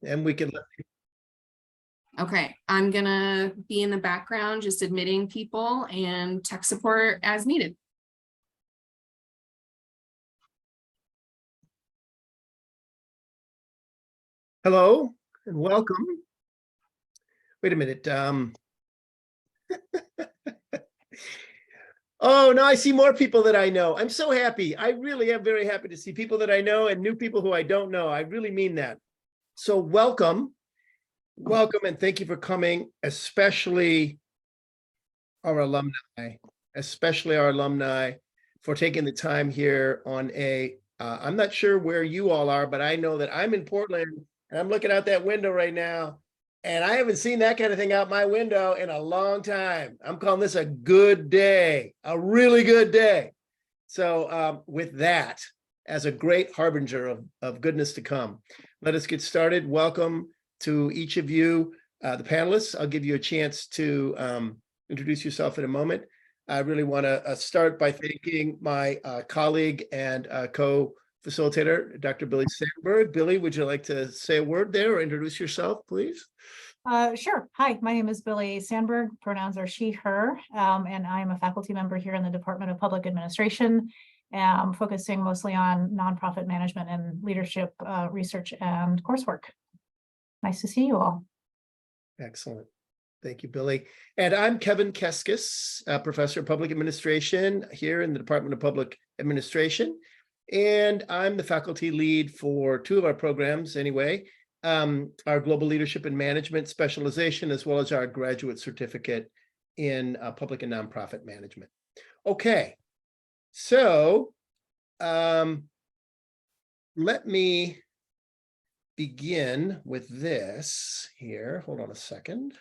and we can. Okay, I'm gonna be in the background, just admitting people and tech support as needed. Hello and welcome. Wait a minute. Oh, no, I see more people that I know. I'm so happy. I really am very happy to see people that I know and new people who I don't know. I really mean that. So welcome, and thank you for coming, especially our alumni, for taking the time here on I'm not sure where you all are, but I know that I'm in Portland and I'm looking out that window right now. And I haven't seen that kind of thing out my window in a long time. I'm calling this a good day, a really good day. So with that, as a great harbinger of goodness to come, let us get started. Welcome to each of you, the panelists. I'll give you a chance to introduce yourself in a moment. I really want to start by thanking my colleague and co-facilitator, Dr. Billie Sandberg. Billie, would you like to say a word there or introduce yourself, please? Sure. Hi, my name is Billie Sandberg. Pronouns are she, her, and I'm a faculty member here in the Department of Public Administration, focusing mostly on nonprofit management and leadership research and coursework. Nice to see you all. Excellent. Thank you, Billie. And I'm Kecskes, professor of public administration here in the Department of Public Administration. And I'm the faculty lead for two of our programs anyway, our Global Leadership and Management specialization, as well as our graduate certificate in public and nonprofit management. Okay, so let me begin with this here. Hold on a second.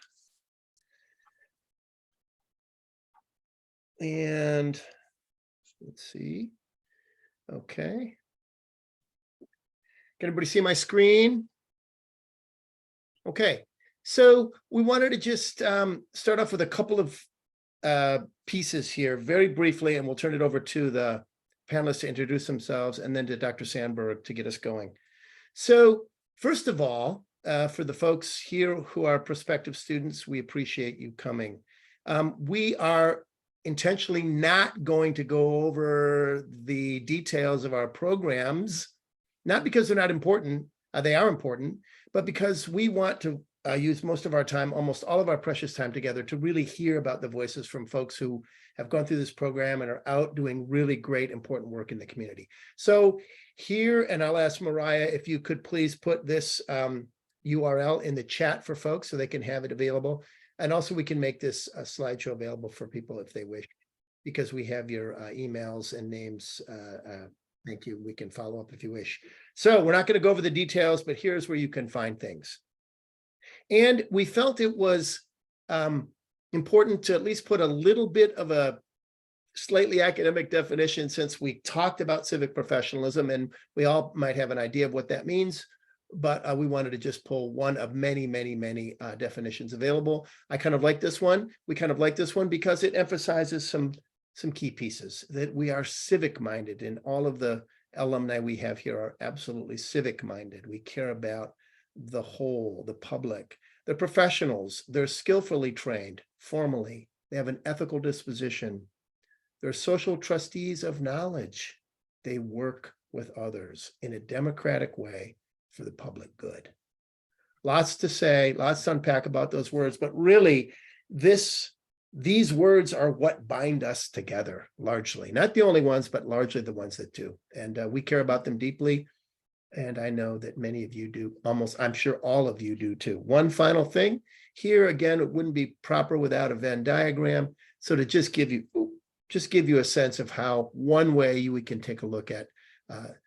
And let's see. Okay. Can everybody see my screen? Okay. So we wanted to just start off with a couple of pieces here very briefly, and we'll turn it over to the panelists to introduce themselves and then to Dr. Sandberg to get us going. So first of all, for the folks here who are prospective students, we appreciate you coming. We are intentionally not going to go over the details of our programs, not because they're not important, they are important, but because we want to use most of our time, almost all of our precious time together to really hear about the voices from folks who have gone through this program and are out doing really great, important work in the community. So here, and I'll ask Mariah if you could please put this URL in the chat for folks so they can have it available. And also we can make this slideshow available for people if they wish, because we have your emails and names. Thank you. We can follow up if you wish. So we're not going to go over the details, but here's where you can find things. And we felt it was important to at least put a little bit of a slightly academic definition, since we talked about civic professionalism and we all might have an idea of what that means. But we wanted to just pull one of many definitions available. I kind of like this one. We kind of like this one because it emphasizes some key pieces, that we are civic minded, and all of the alumni we have here are absolutely civic minded. We care about the whole, the public, the professionals. They're skillfully trained, formally. They have an ethical disposition. They're social trustees of knowledge. They work with others in a democratic way for the public good. Lots to say, lots to unpack about those words, but really these words are what bind us together largely. Not the only ones, but largely the ones that do. And we care about them deeply. And I know that many of you do, I'm sure all of you do too. One final thing here, again, it wouldn't be proper without a Venn diagram. So to just give you a sense of how one way we can take a look at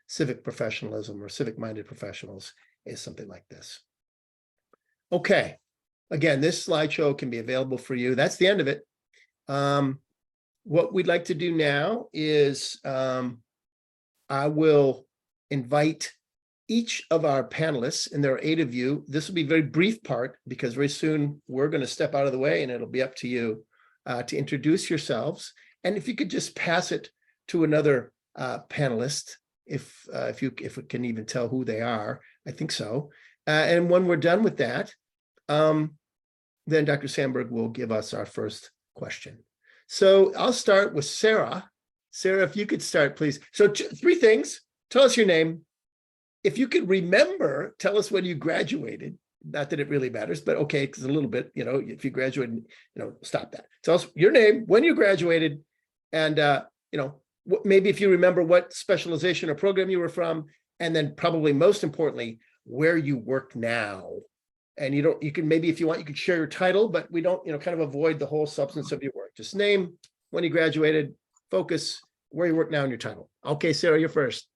civic professionalism or civic-minded professionals is something like this. Okay, again, this slideshow can be available for you. That's the end of it. What we'd like to do now is I will invite each of our panelists, and there are 8 of you. This will be a very brief part because very soon we're going to step out of the way and it'll be up to you to introduce yourselves. And if you could just pass it to another panelist, if we can even tell who they are, I think so. And when we're done with that, then Dr. Sandberg will give us our first question. So I'll start with Sarah. Sarah, if you could start, please. So three things. Tell us your name. If you could remember, tell us when you graduated. Not that it really matters, but okay, because a little bit, if you graduated, stop that. Tell us your name, when you graduated, and, maybe if you remember what specialization or program you were from, and then probably most importantly, where you work now. And you can maybe, if you want, you could share your title, but we don't, kind of avoid the whole substance of your work. Just name, when you graduated, focus, where you work now, and your title. Okay, Sarah, you're first.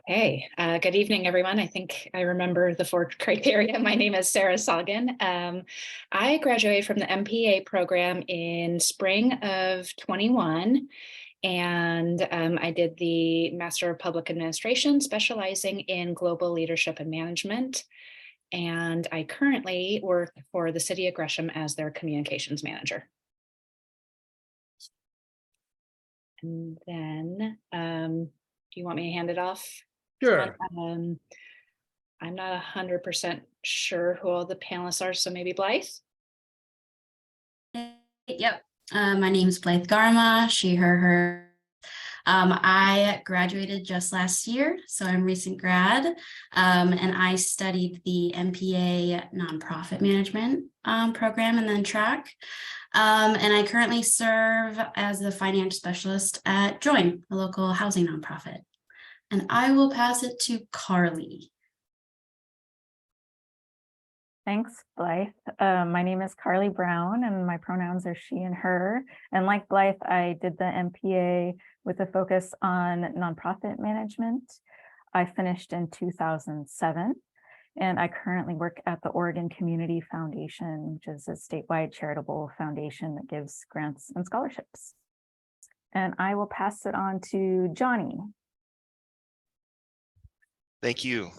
Hey, good evening, everyone. I think I remember the 4 criteria. My name is Sarah Sagan. I graduated from the MPA program in spring of 21, and I did the Master of Public Administration, specializing in global leadership and management. And I currently work for the city of Gresham as their communications manager. And then, do you want me to hand it off? Sure. I'm not 100% sure who all the panelists are, so maybe Blythe? Yep. My name is Blythe Garma, she, her. I graduated just last year, so I'm a recent grad, and I studied the MPA nonprofit management program and then track. And I currently serve as the finance specialist at Join, a local housing nonprofit. And I will pass it to Carly. Thanks, Blythe. My name is Carly Brown, and my pronouns are she and her. And like Blythe, I did the MPA with a focus on nonprofit management. I finished in 2007, and I currently work at the Oregon Community Foundation, which is a statewide charitable foundation that gives grants and scholarships. And I will pass it on to Johnny. Thank you.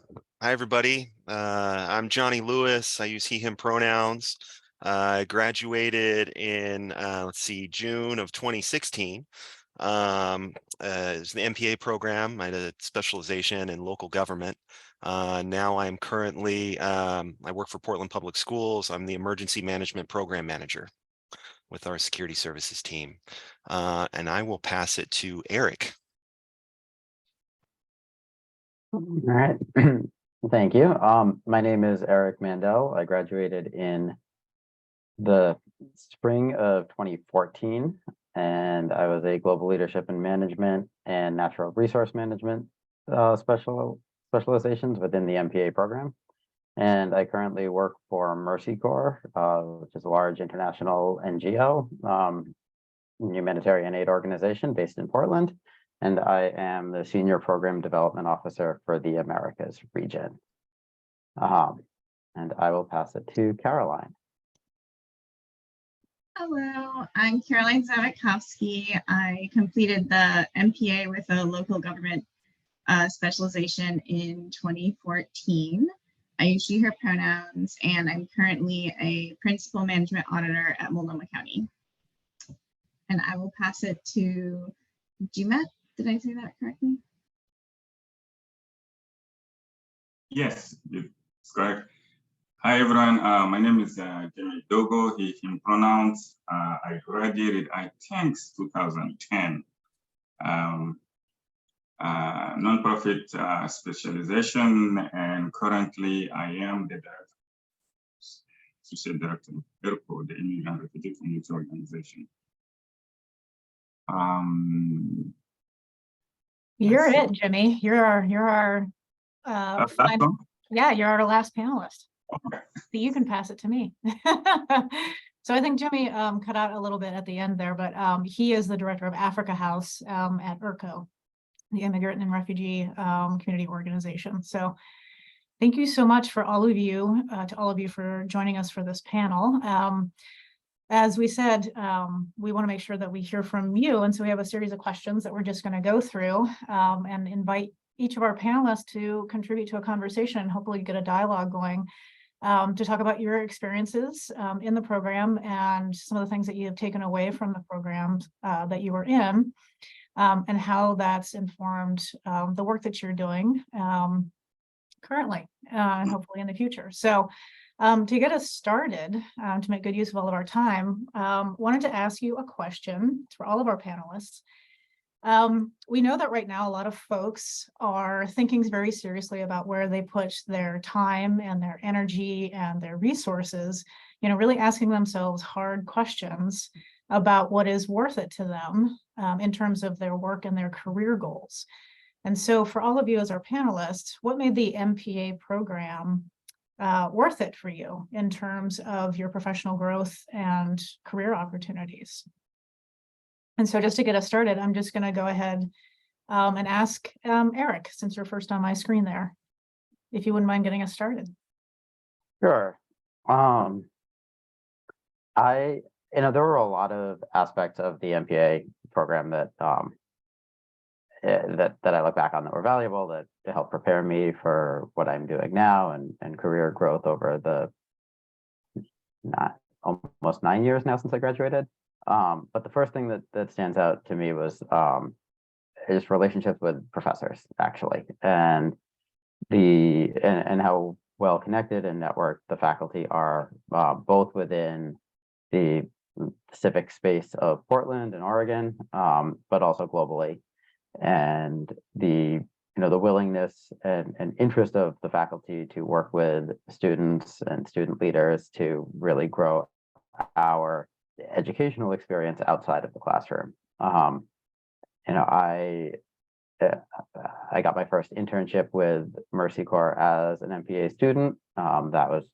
Hi, everybody. I'm Johnny Lewis. I use he, him pronouns. I graduated in, June of 2016. It's the MPA program. I had a specialization in local government. Now I'm currently, I work for Portland Public Schools. I'm the emergency management program manager with our security services team. And I will pass it to Erik. All right. Thank you. My name is Erik Mandell. I graduated in the spring of 2014, and I was a global leadership and management and natural resource management specializations within the MPA program. And I currently work for Mercy Corps, which is a large international NGO, humanitarian aid organization based in Portland. And I am the Senior Program Development Officer for the Americas region. And I will pass it to Caroline. Hello, I'm Caroline Zawitkowski. I completed the MPA with a local government specialization in 2014. I use she, her pronouns, and I'm currently a principal management auditor at Multnomah County. And I will pass it to Jumet. Did I say that correctly? Yes, it's correct. Hi, everyone. My name is Jimmy Dogo, he, him pronouns. I graduated, I think, 2010. Nonprofit specialization, and currently I am the Associate Director of ERCO, the Immigrant Refugee Community Organization. You're it, Jimmy. You're our yeah, you're our last panelist. Okay. So you can pass it to me. So I think Jimmy cut out a little bit at the end there, but he is the director of Africa House at ERCO, the Immigrant and Refugee Community Organization. So thank you so much for all of you, for joining us for this panel. As we said, we want to make sure that we hear from you. And so we have a series of questions that we're just going to go through and invite each of our panelists to contribute to a conversation and hopefully get a dialogue going to talk about your experiences in the program and some of the things that you have taken away from the programs that you were in and how that's informed the work that you're doing currently, and hopefully in the future. So to get us started, to make good use of all of our time, wanted to ask you a question for all of our panelists. We know that right now a lot of folks are thinking very seriously about where they put their time and their energy and their resources, really asking themselves hard questions about what is worth it to them in terms of their work and their career goals. And so for all of you as our panelists, what made the MPA program worth it for you in terms of your professional growth and career opportunities? And so just to get us started, I'm just going to go ahead and ask Erik, since you're first on my screen there, if you wouldn't mind getting us started. Sure. There were a lot of aspects of the MPA program that that I look back on that were valuable, that to help prepare me for what I'm doing now and career growth over the almost 9 years now since I graduated. But the first thing that stands out to me was is relationships with professors, actually, and how well connected and networked the faculty are, both within the civic space of Portland and Oregon, but also globally, and the willingness and interest of the faculty to work with students and student leaders to really grow our educational experience outside of the classroom. I got my first internship with Mercy Corps as an MPA student. That was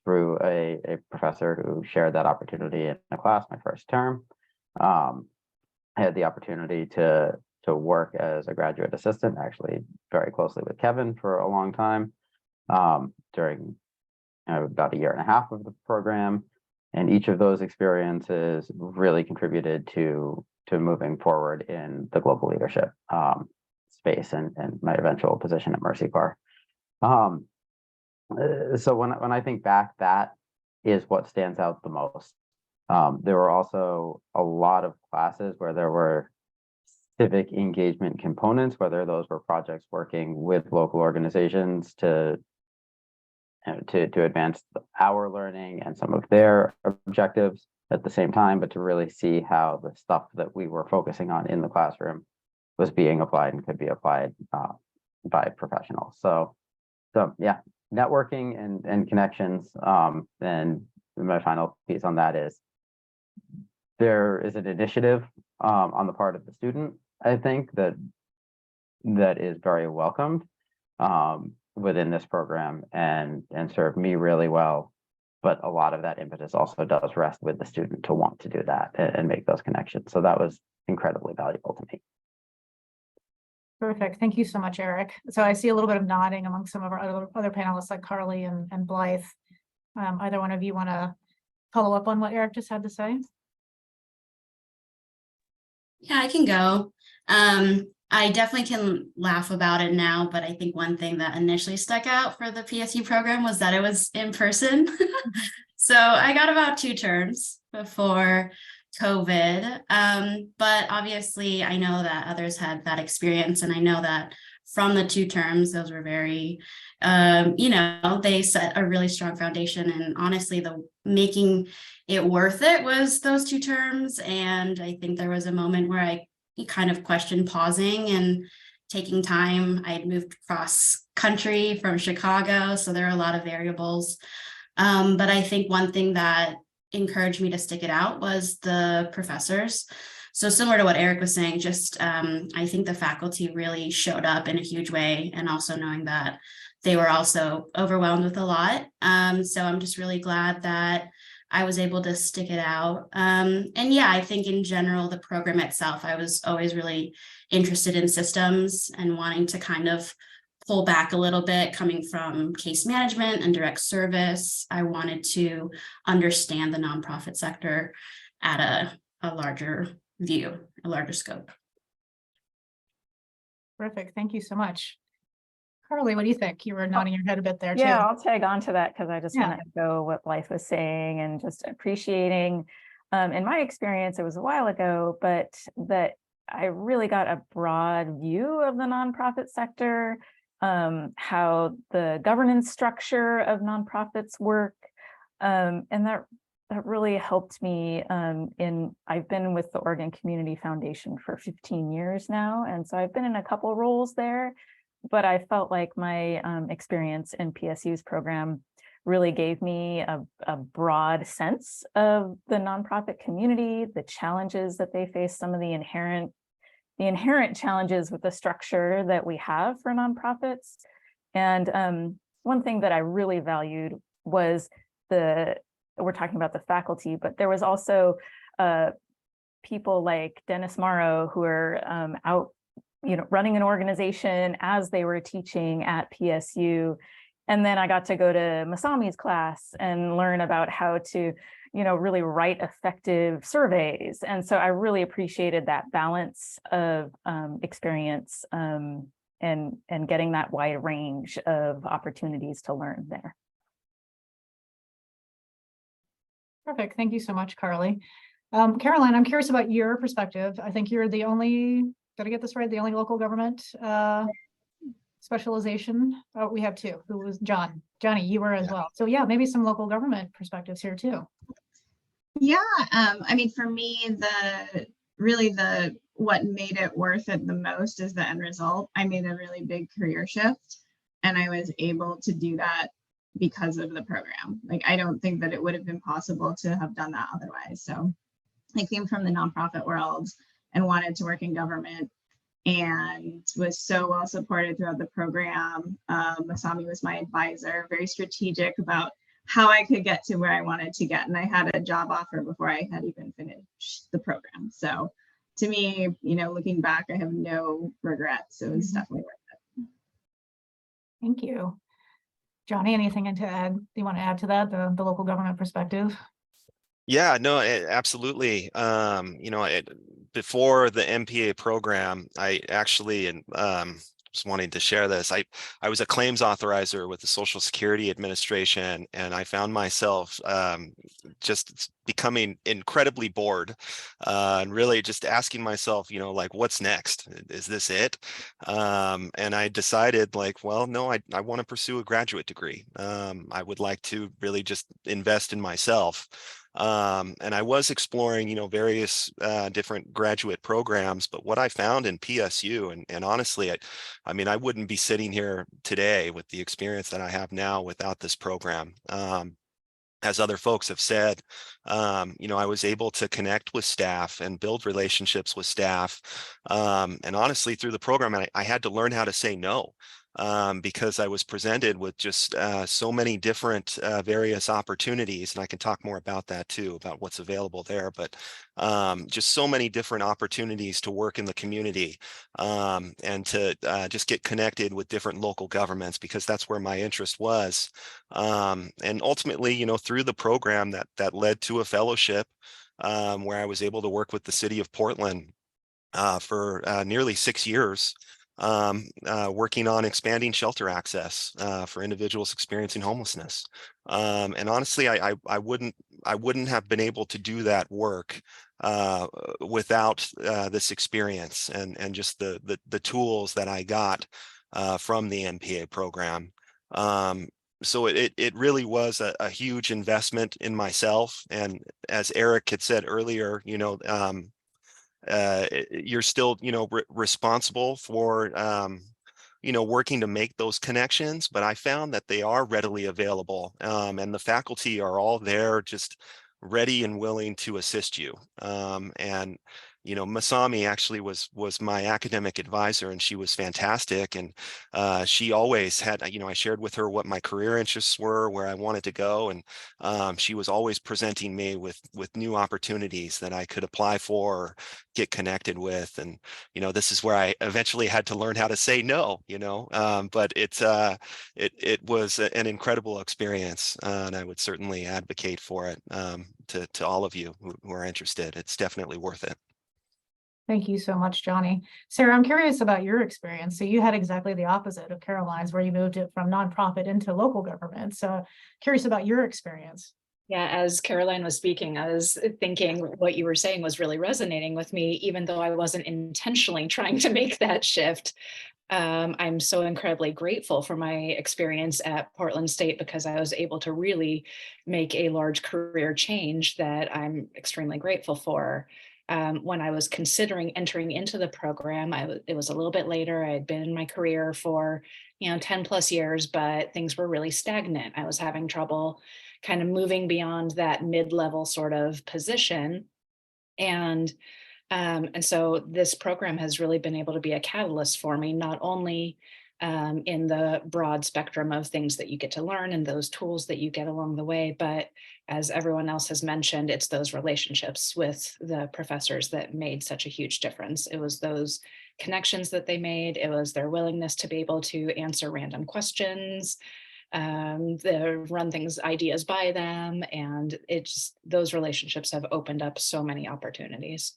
through a professor who shared that opportunity in a class my first term. I had the opportunity to work as a graduate assistant, actually very closely with Kevin for a long time, during about a year and a half of the program. And each of those experiences really contributed to moving forward in the global leadership space and my eventual position at Mercy Corps. So when I think back, that is what stands out the most. There were also a lot of classes where there were civic engagement components, whether those were projects working with local organizations to advance our learning and some of their objectives at the same time, but to really see how the stuff that we were focusing on in the classroom was being applied and could be applied by professionals. So yeah, networking and connections. And my final piece on that is there is an initiative on the part of the student, I think, that is very welcomed within this program and served me really well. But a lot of that impetus also does rest with the student to want to do that and make those connections. So that was incredibly valuable to me. Perfect. Thank you so much, Erik. So I see a little bit of nodding among some of our other panelists like Carly and Blythe. Either one of you want to follow up on what Erik just had to say? Yeah, I can go. I definitely can laugh about it now, but I think one thing that initially stuck out for the PSU program was that it was in person. So I got about 2 terms before COVID. But obviously I know that others had that experience, and I know that from the 2 terms, those were very, they set a really strong foundation, and honestly, the making it worth it was those 2 terms. And I think there was a moment where I kind of questioned pausing and taking time. I had moved across country from Chicago, so there are a lot of variables. But I think one thing that encouraged me to stick it out was the professors. So similar to what Erik was saying, just I think the faculty really showed up in a huge way, and also knowing that they were also overwhelmed with a lot. So I'm just really glad that I was able to stick it out. And yeah, I think in general, the program itself, I was always really interested in systems and wanting to kind of pull back a little bit. Coming from case management and direct service, I wanted to understand the nonprofit sector at a larger view, a larger scope. Perfect. Thank you so much. Carly, what do you think? You were nodding your head a bit there too. Yeah, I'll tag on to that because I just want to echo what Blythe was saying and just appreciating. In my experience, it was a while ago, but that I really got a broad view of the nonprofit sector how the governance structure of nonprofits work. And that really helped me I've been with the Oregon Community Foundation for 15 years now. And so I've been in a couple roles there, but I felt like my experience in PSU's program really gave me a broad sense of the nonprofit community, the challenges that they face, some of the inherent challenges with the structure that we have for nonprofits. And one thing that I really valued was we're talking about the faculty, but there was also people like Dennis Morrow who are out, running an organization as they were teaching at PSU. And then I got to go to Masami's class and learn about how to, really write effective surveys. And so I really appreciated that balance of experience and getting that wide range of opportunities to learn there. Perfect. Thank you so much, Carly. Caroline, I'm curious about your perspective. I think you're the only, did I get this right? The only local government specialization. Oh, we have two. Who was John? Johnny, you were as well. So yeah, maybe some local government perspectives here too. Yeah, I mean, for me, what made it worth it the most is the end result. I made a really big career shift, and I was able to do that because of the program. Like, I don't think that it would have been possible to have done that otherwise. So I came from the nonprofit world and wanted to work in government, and was so well supported throughout the program. Masami was my advisor, very strategic about how I could get to where I wanted to get. And I had a job offer before I had even finished the program. So to me, looking back, I have no regrets. So it's definitely worth it. Thank you. Johnny, anything to add? Do you want to add to that, the local government perspective? Yeah, no, absolutely. Before the MPA program, I actually was wanting to share this. I was a claims authorizer with the Social Security Administration, and I found myself just becoming incredibly bored and really just asking myself, like, what's next? Is this it? And I decided, like, well, no, I want to pursue a graduate degree. I would like to really just invest in myself. And I was exploring, various different graduate programs, but what I found in PSU, and honestly, I mean, I wouldn't be sitting here today with the experience that I have now without this program. As other folks have said, I was able to connect with staff and build relationships with staff. And honestly, through the program, I had to learn how to say no. Because I was presented with just so many different various opportunities, and I can talk more about that too, about what's available there, but just so many different opportunities to work in the community and to just get connected with different local governments, because that's where my interest was. And ultimately, through the program that led to a fellowship where I was able to work with the city of Portland for nearly 6 years. Working on expanding shelter access for individuals experiencing homelessness. And honestly, I wouldn't have been able to do that work without this experience and just the tools that I got from the MPA program. So it really was a huge investment in myself. And as Erik had said earlier, you're still, responsible for, working to make those connections, but I found that they are readily available, and the faculty are all there just ready and willing to assist you. And Masami actually was my academic advisor, and she was fantastic. And she always had, I shared with her what my career interests were, where I wanted to go, and she was always presenting me with new opportunities that I could apply for, or get connected with. And this is where I eventually had to learn how to say no. But it was an incredible experience, and I would certainly advocate for it to all of you who are interested. It's definitely worth it. Thank you so much, Johnny. Sarah, I'm curious about your experience. So you had exactly the opposite of Caroline's, where you moved it from nonprofit into local government. So curious about your experience. Yeah, as Caroline was speaking, I was thinking what you were saying was really resonating with me, even though I wasn't intentionally trying to make that shift. I'm so incredibly grateful for my experience at Portland State because I was able to really make a large career change that I'm extremely grateful for. When I was considering entering into the program, it was a little bit later. I had been in my career for 10 plus years, but things were really stagnant. I was having trouble kind of moving beyond that mid-level sort of position. And so this program has really been able to be a catalyst for me, not only in the broad spectrum of things that you get to learn and those tools that you get along the way, but as everyone else has mentioned, it's those relationships with the professors that made such a huge difference. It was those connections that they made. It was their willingness to be able to answer random questions, run things, ideas by them. And those relationships have opened up so many opportunities.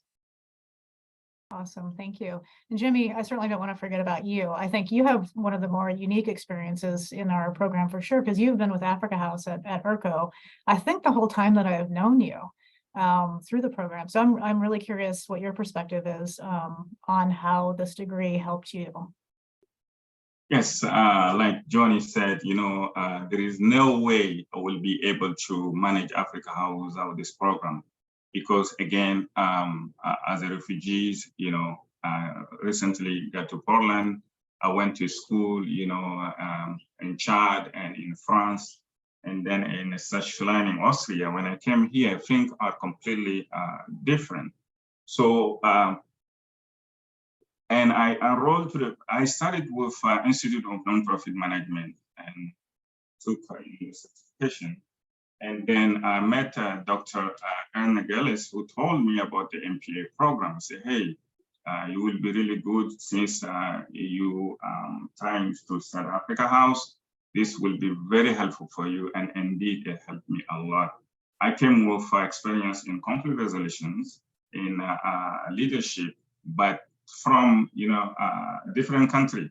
Awesome, thank you. And Jimmy, I certainly don't want to forget about you. I think you have one of the more unique experiences in our program for sure, because you've been with Africa House at ERCO, I think the whole time that I have known you through the program. So I'm really curious what your perspective is on how this degree helped you. Yes, like Johnny said, there is no way I will be able to manage Africa House without this program. Because again, as a refugee, recently got to Portland. I went to school, in Chad and in France, and then in Switzerland, in Austria. When I came here, things are completely different. So, and I enrolled I started with Institute of Nonprofit Management and took a certification. And then I met Dr. Gillis, who told me about the MPA program. I said, hey, you will be really good since you trying to start Africa House. This will be very helpful for you. And indeed, it helped me a lot. I came with experience in conflict resolutions, in leadership, but from different country.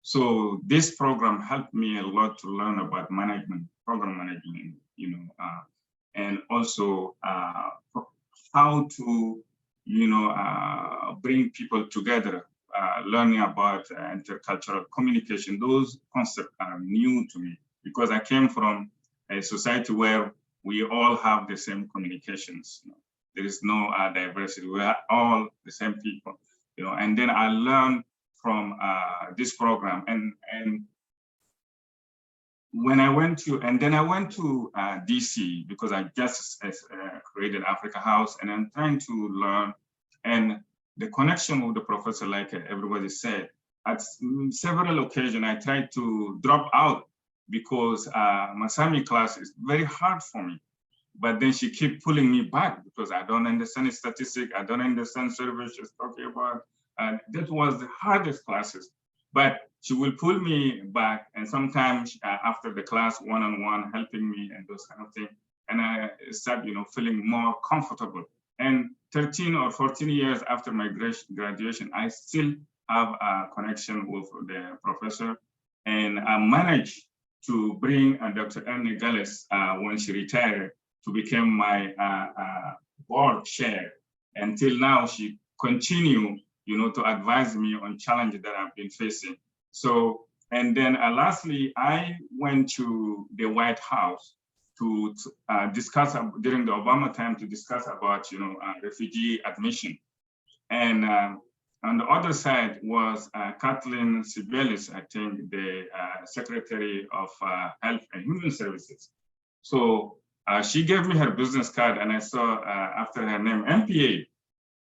So this program helped me a lot to learn about management, program management, and also how to, bring people together, learning about intercultural communication. Those concepts are new to me because I came from a society where we all have the same communications. There is no diversity. We are all the same people, and then I learned from this program and when I went to, DC because I just created Africa House and I'm trying to learn, and the connection with the professor, like everybody said, at several occasions I tried to drop out because Masami class is very hard for me. But then she kept pulling me back because I don't understand statistics, I don't understand surveys she's talking about. And that was the hardest classes. But she will pull me back, and sometimes after the class, one-on-one, helping me and those kind of things. And I start, feeling more comfortable. And 13 or 14 years after my graduation, I still have a connection with the professor. And I managed to bring Dr. Gillis when she retired to become my board chair. Until now, she continued to advise me on challenges that I've been facing. So, and then lastly, I went to the White House to discuss during the Obama time to discuss about, refugee admission. And on the other side was Kathleen Sibelius, I think the Secretary of Health and Human Services. So she gave me her business card and I saw after her name, MPA.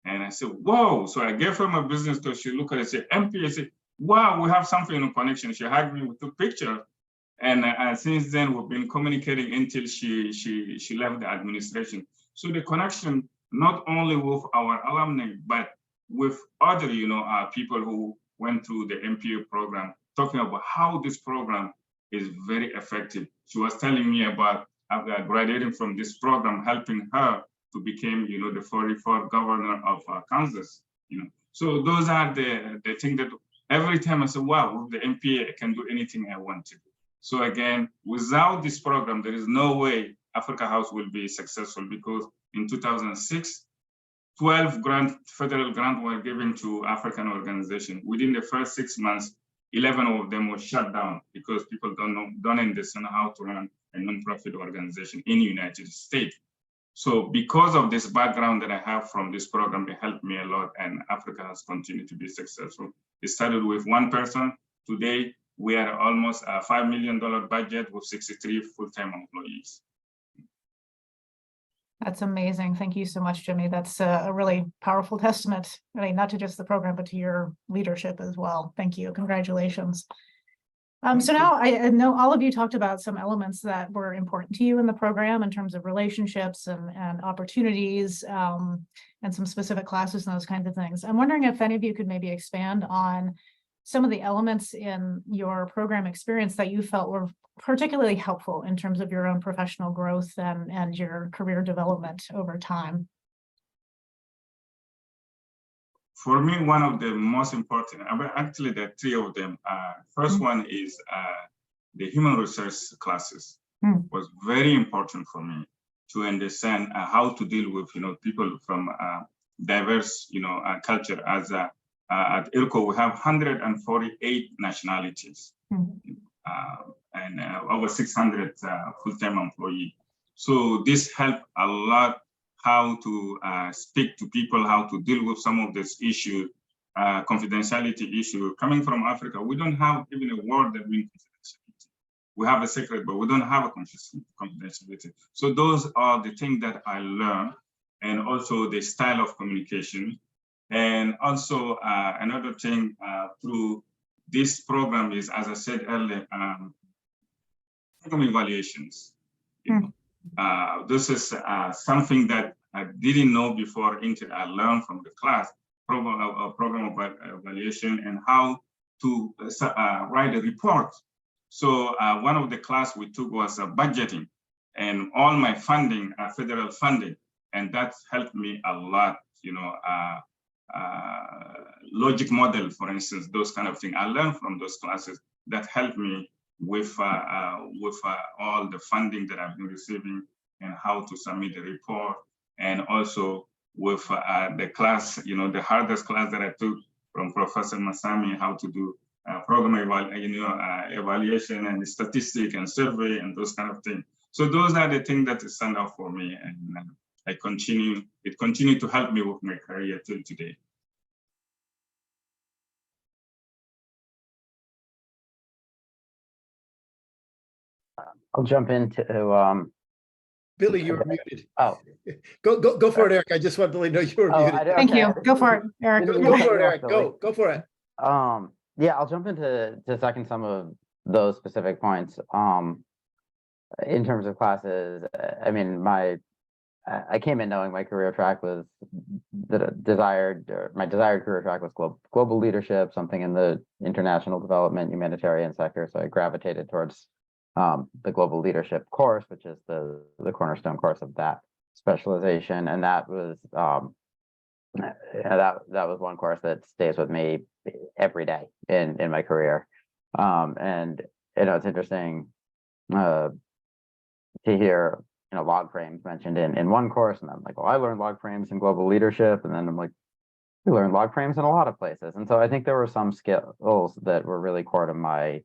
And I said, whoa. So I gave her my business card. She looked at it and said, MPA. I said, wow, we have something in connection. She hugged me, we took pictures. And since then, we've been communicating until she left the administration. So the connection, not only with our alumni, but with other, people who went through the MPA program, talking about how this program is very effective. She was telling me about graduating from this program, helping her to become, the 44th governor of Kansas. So those are the things that every time I say, wow, with the MPA, I can do anything I want to do. So again, without this program, there is no way Africa House will be successful because in 2006, 12 federal grants were given to African organizations. Within the first 6 months, 11 of them were shut down because people don't understand how to run a nonprofit organization in the United States. So because of this background that I have from this program, it helped me a lot, and Africa has continued to be successful. It started with one person. Today, we are almost a $5 million budget with 63 full-time employees. That's amazing. Thank you so much, Jimmy. That's a really powerful testament, I mean, not to just the program, but to your leadership as well. Thank you. Congratulations. So now I know all of you talked about some elements that were important to you in the program in terms of relationships and opportunities, and some specific classes and those kinds of things. I'm wondering if any of you could maybe expand on some of the elements in your program experience that you felt were particularly helpful in terms of your own professional growth and your career development over time. For me, one of the most important, actually there are three of them. First one is the human resource classes. Was very important for me to understand how to deal with people from diverse culture. As at IRCO, we have 148 nationalities and over 600 full-time employees. So this helped a lot how to speak to people, how to deal with some of this issue, confidentiality issue. Coming from Africa, we don't have even a word that means confidentiality. We have a secret, but we don't have a confidentiality. So those are the things that I learned, and also the style of communication. And also another thing through this program is, as I said earlier, program evaluations. This is something that I didn't know before until I learned from the class, program evaluation, and how to write a report. So one of the class we took was budgeting, and all my funding, federal funding, and that helped me a lot, logic model, for instance, those kind of things. I learned from those classes that helped me with all the funding that I've been receiving and how to submit the report, and also with the class, the hardest class that I took from Professor Masami, how to do program evaluation and statistic and survey and those kind of things. So those are the things that stand out for me, and it continued to help me with my career till today. I'll jump into Billie, you were muted. Oh, Go for it, Eric. I just want Billie to know you were muted. Thank you. Go for it, Eric. Go for it, Eric. Go for it. Yeah, I'll jump into second some of those specific points. In terms of classes, I mean, I came in knowing my career track was my desired career track was global leadership, something in the international development humanitarian sector. So I gravitated towards the global leadership course, which is the cornerstone course of that specialization, and that was that was one course that stays with me every day in my career. And it's interesting to hear log frames mentioned in one course, and I'm like, well, I learned log frames in global leadership, and then I'm like, we learned log frames in a lot of places. And so I think there were some skills that were really core to my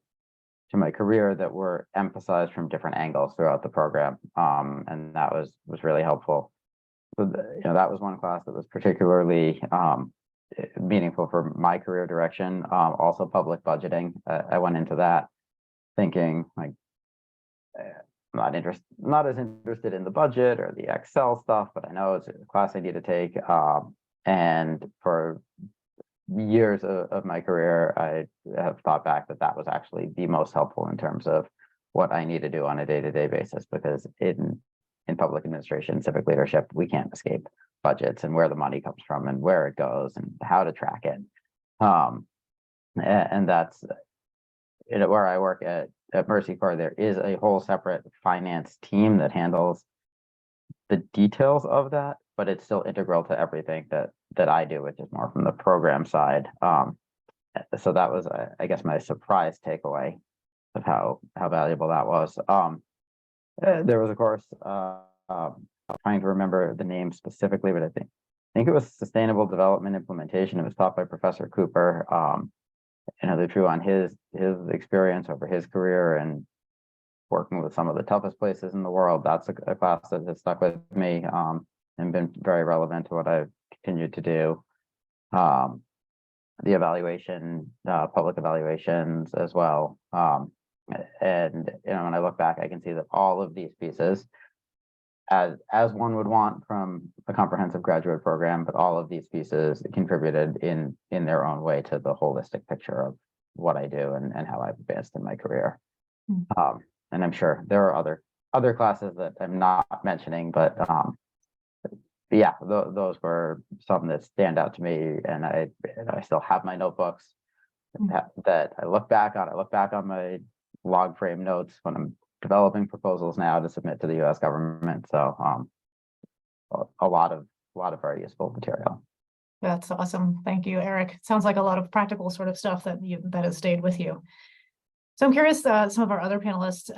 career that were emphasized from different angles throughout the program, and that was really helpful. So that was one class that was particularly meaningful for my career direction. Also, public budgeting. I went into that thinking like, I'm not as interested in the budget or the Excel stuff, but I know it's a class I need to take. And for years of my career, I have thought back that was actually the most helpful in terms of what I need to do on a day-to-day basis, because in public administration, civic leadership, we can't escape budgets and where the money comes from and where it goes and how to track it. And that's where I work at Mercy Corps. There is a whole separate finance team that handles the details of that, but it's still integral to everything that I do, which is more from the program side. So that was, I guess, my surprise takeaway of how valuable that was. There was, of course, trying to remember the name specifically, but I think it was Sustainable Development Implementation. It was taught by Professor Cooper. another true on his experience over his career and working with some of the toughest places in the world. That's a class that has stuck with me and been very relevant to what I've continued to do. The evaluation, public evaluations as well. And when I look back, I can see that all of these pieces, as one would want from a comprehensive graduate program, but all of these pieces contributed in their own way to the holistic picture of what I do and how I've advanced in my career. And I'm sure there are other classes that I'm not mentioning, but yeah, those were some that stand out to me, and I still have my notebooks that I look back on. I look back on my log frame notes when I'm developing proposals now to submit to the U.S. government. So a lot of very useful material. That's awesome. Thank you, Eric. Sounds like a lot of practical sort of stuff that has stayed with you. So I'm curious, some of our other panelists,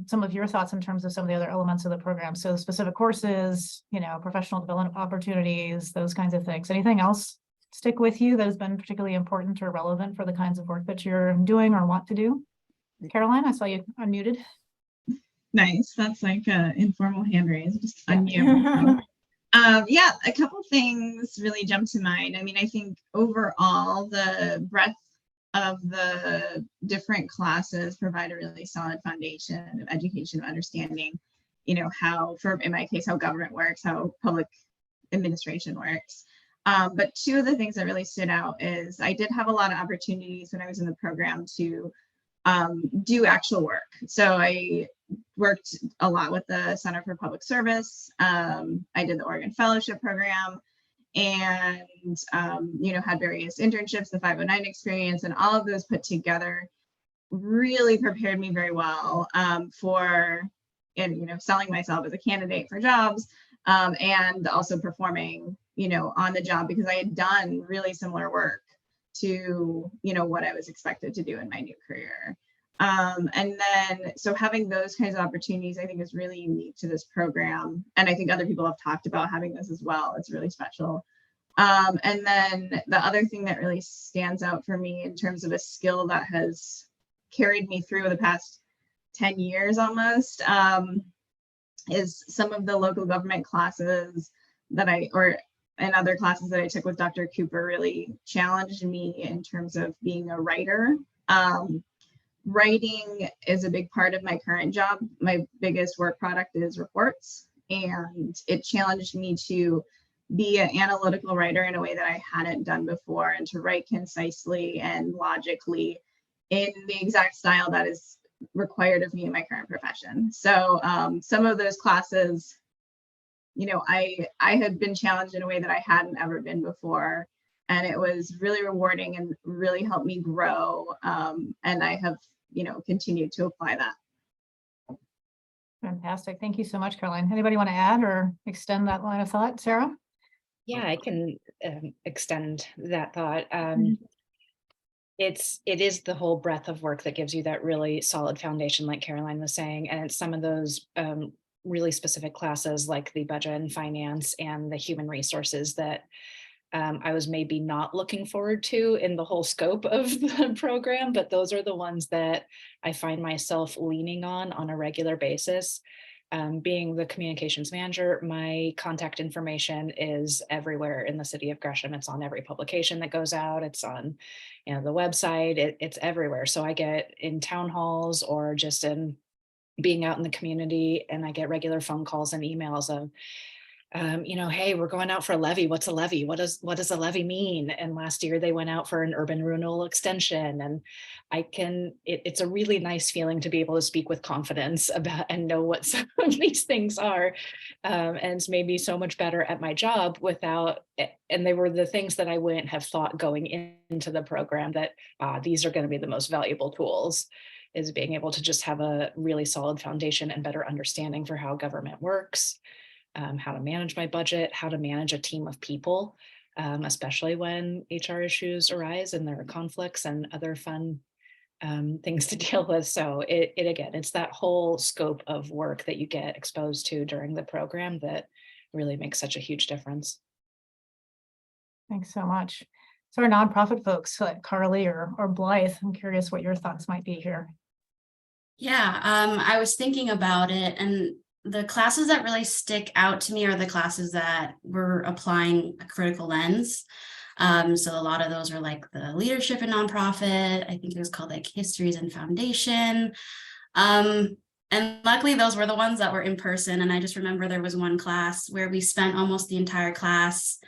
some of your thoughts in terms of some of the other elements of the program. So specific courses, professional development opportunities, those kinds of things. Anything else stick with you that has been particularly important or relevant for the kinds of work that you're doing or want to do? Caroline, I saw you unmuted. Nice. That's like an informal hand raise. Just unmute. Yeah, a couple things really jump to mind. I mean, I think overall the breadth of the different classes provide a really solid foundation of education, of understanding, how, in my case, how government works, how public administration works. But two of the things that really stood out is I did have a lot of opportunities when I was in the program to do actual work. So I worked a lot with the Center for Public Service. I did the Oregon Fellowship Program, and had various internships, the 509 experience, and all of those put together really prepared me very well for selling myself as a candidate for jobs, and also performing on the job, because I had done really similar work to what I was expected to do in my new career. And then so having those kinds of opportunities, I think, is really unique to this program. And I think other people have talked about having this as well. It's really special. And then the other thing that really stands out for me in terms of a skill that has carried me through the past 10 years almost, is some of the local government classes that and other classes that I took with Dr. Cooper really challenged me in terms of being a writer. Writing is a big part of my current job. My biggest work product is reports, and it challenged me to be an analytical writer in a way that I hadn't done before, and to write concisely and logically in the exact style that is required of me in my current profession. So some of those classes, I had been challenged in a way that I hadn't ever been before. And it was really rewarding and really helped me grow. And I have, continued to apply that. Fantastic. Thank you so much, Caroline. Anybody want to add or extend that line of thought? Sarah? Yeah, I can extend that thought. It is the whole breadth of work that gives you that really solid foundation, like Caroline was saying. And it's some of those really specific classes like the budget and finance and the human resources that I was maybe not looking forward to in the whole scope of the program, but those are the ones that I find myself leaning on a regular basis. Being the communications manager, my contact information is everywhere in the city of Gresham. It's on every publication that goes out. It's on, the website. It's everywhere. So I get in town halls or just in being out in the community, and I get regular phone calls and emails of, hey, we're going out for a levy. What's a levy? What does a levy mean? And last year they went out for an urban renewal extension, and it's a really nice feeling to be able to speak with confidence about and know what some of these things are. And it's made me so much better at my job and they were the things that I wouldn't have thought going into the program that these are going to be the most valuable tools, is being able to just have a really solid foundation and better understanding for how government works. How to manage my budget, how to manage a team of people, especially when HR issues arise and there are conflicts and other fun things to deal with. So it's that whole scope of work that you get exposed to during the program that really makes such a huge difference. Thanks so much. So our nonprofit folks, like Carly or Blythe, I'm curious what your thoughts might be here. Yeah, I was thinking about it, and the classes that really stick out to me are the classes that were applying a critical lens. So a lot of those are like the leadership in nonprofit. I think it was called like histories and foundation. And luckily those were the ones that were in person. And I just remember there was one class where we spent almost the entire class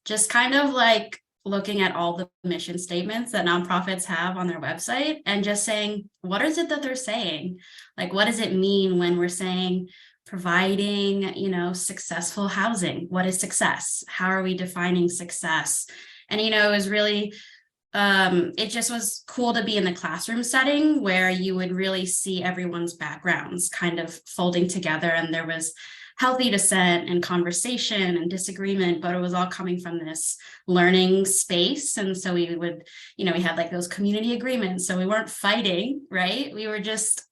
just kind of like looking at all the mission statements that nonprofits have on their website and just saying, what is it that they're saying? Like, what does it mean when we're saying providing, successful housing? What is success? How are we defining success? And, it was really, it just was cool to be in the classroom setting where you would really see everyone's backgrounds kind of folding together. And there was healthy dissent and conversation and disagreement, but it was all coming from this learning space. And so we would, we had like those community agreements. So we weren't fighting, right? We were just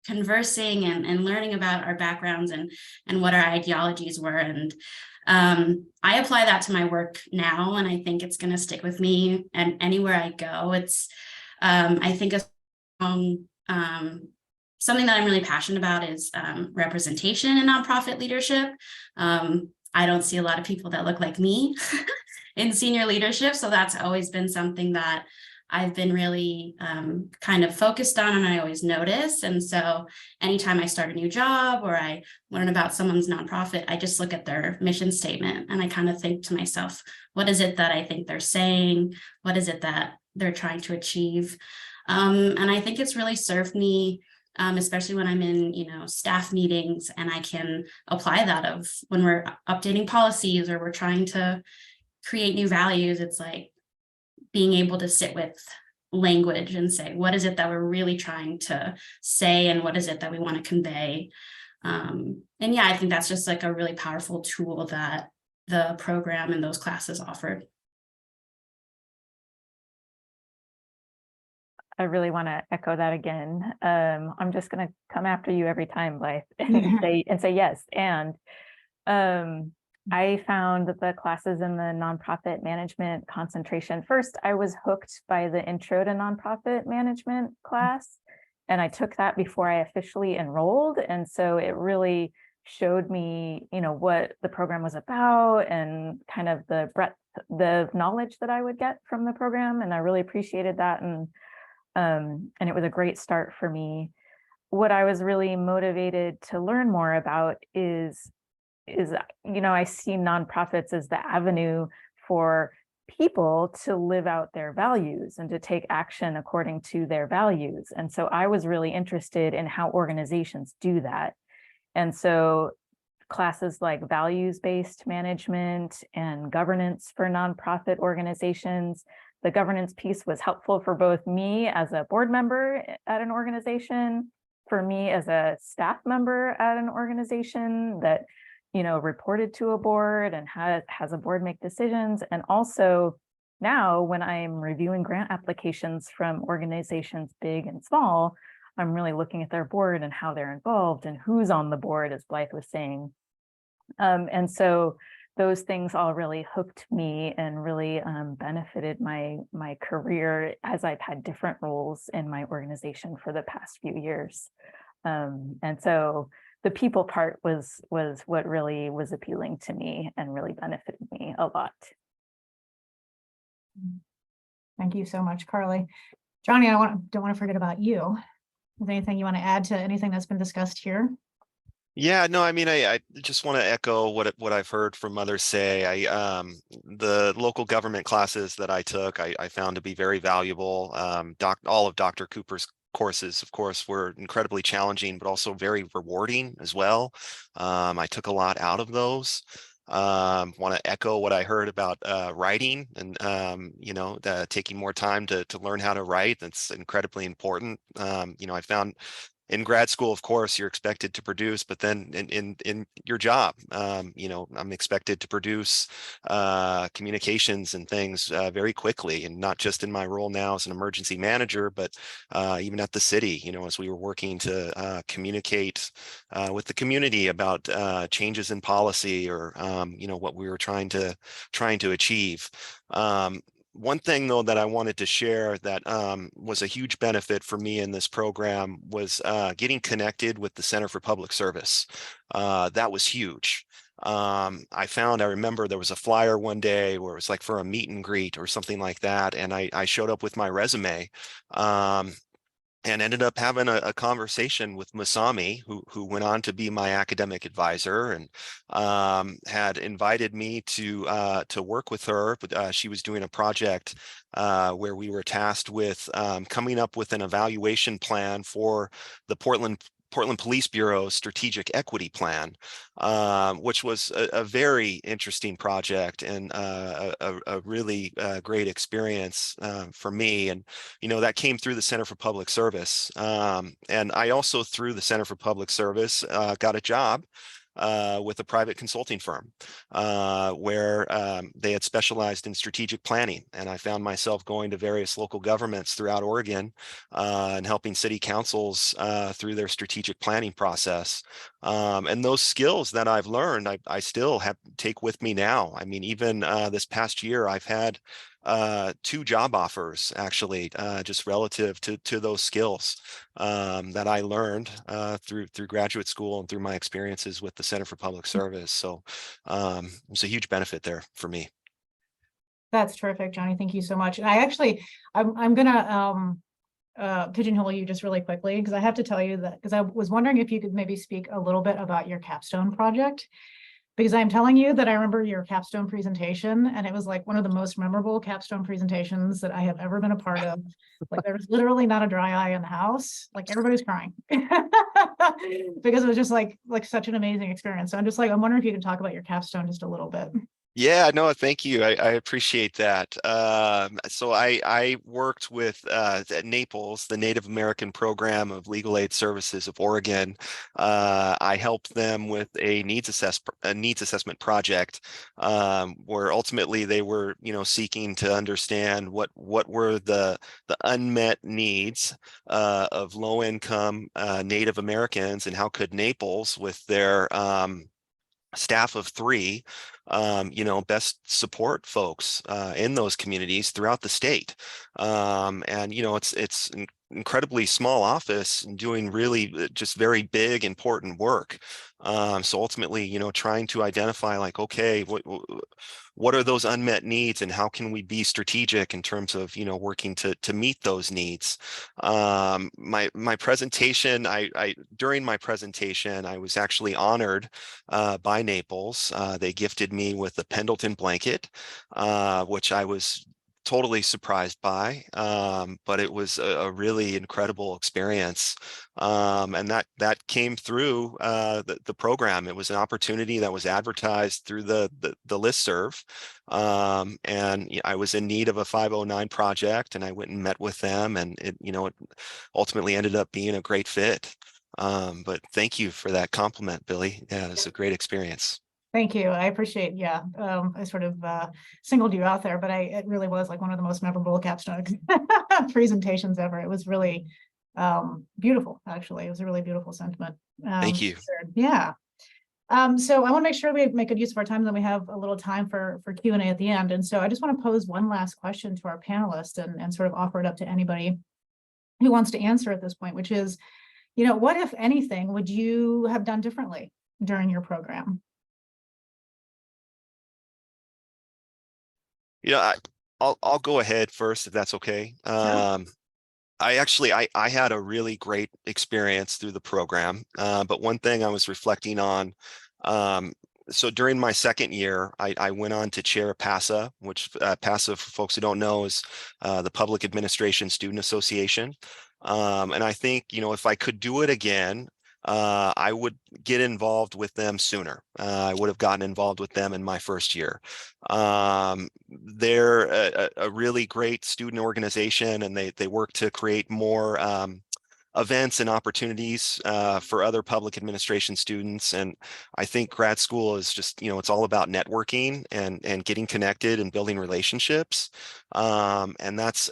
conversing and learning about our backgrounds and what our ideologies were. And I apply that to my work now, and I think it's going to stick with me. And anywhere I go, it's, I think, something that I'm really passionate about is representation in nonprofit leadership. I don't see a lot of people that look like me in senior leadership. So that's always been something that I've been really kind of focused on, and I always notice. And so anytime I start a new job or I learn about someone's nonprofit, I just look at their mission statement and I kind of think to myself, what is it that I think they're saying? What is it that they're trying to achieve? And I think it's really served me, especially when I'm in, staff meetings, and I can apply that of when we're updating policies or we're trying to create new values. It's like being able to sit with language and say, what is it that we're really trying to say? And what is it that we want to convey? And yeah, I think that's just like a really powerful tool that the program and those classes offered. I really want to echo that again. I'm just going to come after you every time, Blythe, and say yes. And I found the classes in the nonprofit management concentration. First, I was hooked by the intro to nonprofit management class, and I took that before I officially enrolled. And so it really showed me, what the program was about and kind of the breadth, the knowledge that I would get from the program. And I really appreciated that. And it was a great start for me. What I was really motivated to learn more about is I see nonprofits as the avenue for people to live out their values and to take action according to their values. And so I was really interested in how organizations do that. And so classes like values-based management and governance for nonprofit organizations, the governance piece was helpful for both me as a board member at an organization, for me as a staff member at an organization that reported to a board and has a board make decisions. And also now when I'm reviewing grant applications from organizations big and small, I'm really looking at their board and how they're involved and who's on the board, as Blythe was saying. And so those things all really hooked me and really benefited my career as I've had different roles in my organization for the past few years. And so the people part was what really was appealing to me and really benefited me a lot. Thank you so much, Carly. Johnny, I don't want to forget about you. Is there anything you want to add to anything that's been discussed here? Yeah, no, I mean, I just want to echo what I've heard from others say. The local government classes that I took, I found to be very valuable. All of Dr. Cooper's courses, of course, were incredibly challenging, but also very rewarding as well. I took a lot out of those. Want to echo what I heard about writing and taking more time to learn how to write. That's incredibly important. I found in grad school, of course, you're expected to produce, but then in your job, I'm expected to produce communications and things very quickly, and not just in my role now as an emergency manager, but even at the city, as we were working to communicate with the community about changes in policy or, what we were trying to achieve. One thing though that I wanted to share that was a huge benefit for me in this program was getting connected with the Center for Public Service. That was huge. I remember there was a flyer one day where it was like for a meet and greet or something like that. And I showed up with my resume. And ended up having a conversation with Masami, who went on to be my academic advisor, and had invited me to work with her. But she was doing a project where we were tasked with coming up with an evaluation plan for the Portland Police Bureau's strategic equity plan, which was a very interesting project and a really great experience for me. And, that came through the Center for Public Service. And I also, through the Center for Public Service, got a job with a private consulting firm where they had specialized in strategic planning. And I found myself going to various local governments throughout Oregon and helping city councils through their strategic planning process. And those skills that I've learned, I still take with me now. I mean, even this past year, I've had 2 job offers actually, just relative to those skills that I learned through graduate school and through my experiences with the Center for Public Service. So it was a huge benefit there for me. That's terrific, Johnny. Thank you so much. And I'm gonna pigeonhole you just really quickly, because I have to tell you that, because I was wondering if you could maybe speak a little bit about your capstone project. Because I'm telling you that I remember your capstone presentation, and it was like one of the most memorable capstone presentations that I have ever been a part of. Like, there was literally not a dry eye in the house. Like, everybody's crying because it was just like such an amazing experience. So I'm wondering if you can talk about your capstone just a little bit. Yeah, no, thank you. I appreciate that. So I worked with at Naples, the Native American Program of Legal Aid Services of Oregon. I helped them with a needs assessment project where ultimately they were, seeking to understand what were the unmet needs of low income Native Americans, and how could Naples, with their staff of 3, best support folks in those communities throughout the state. And it's an incredibly small office and doing really just very big, important work. So ultimately, trying to identify like, okay, what are those unmet needs, and how can we be strategic in terms of, working to meet those needs. My presentation, during my presentation, I was actually honored by Naples. They gifted me with a Pendleton blanket, which I was totally surprised by, but it was a really incredible experience. And that came through the program. It was an opportunity that was advertised through the listserv. And I was in need of a 509 project, and I went and met with them, and it ultimately ended up being a great fit. But thank you for that compliment, Billie. Yeah, it was a great experience. Thank you. I appreciate, I sort of singled you out there, but it really was like one of the most memorable capstone presentations ever. It was really beautiful, actually. It was a really beautiful sentiment. Thank you. Yeah. So I want to make sure we make good use of our time, and then we have a little time for Q&A at the end. And so I just want to pose one last question to our panelists and sort of offer it up to anybody who wants to answer at this point, which is, what, if anything, would you have done differently during your program? Yeah, I'll go ahead first, if that's okay. Sure. I had a really great experience through the program, but one thing I was reflecting on, so during my second year, I went on to chair PASA, which PASA, for folks who don't know, is the Public Administration Student Association. And I think, if I could do it again, I would get involved with them sooner. I would have gotten involved with them in my first year. They're a really great student organization, and they work to create more events and opportunities for other public administration students. And I think grad school is just, it's all about networking and getting connected and building relationships. And that's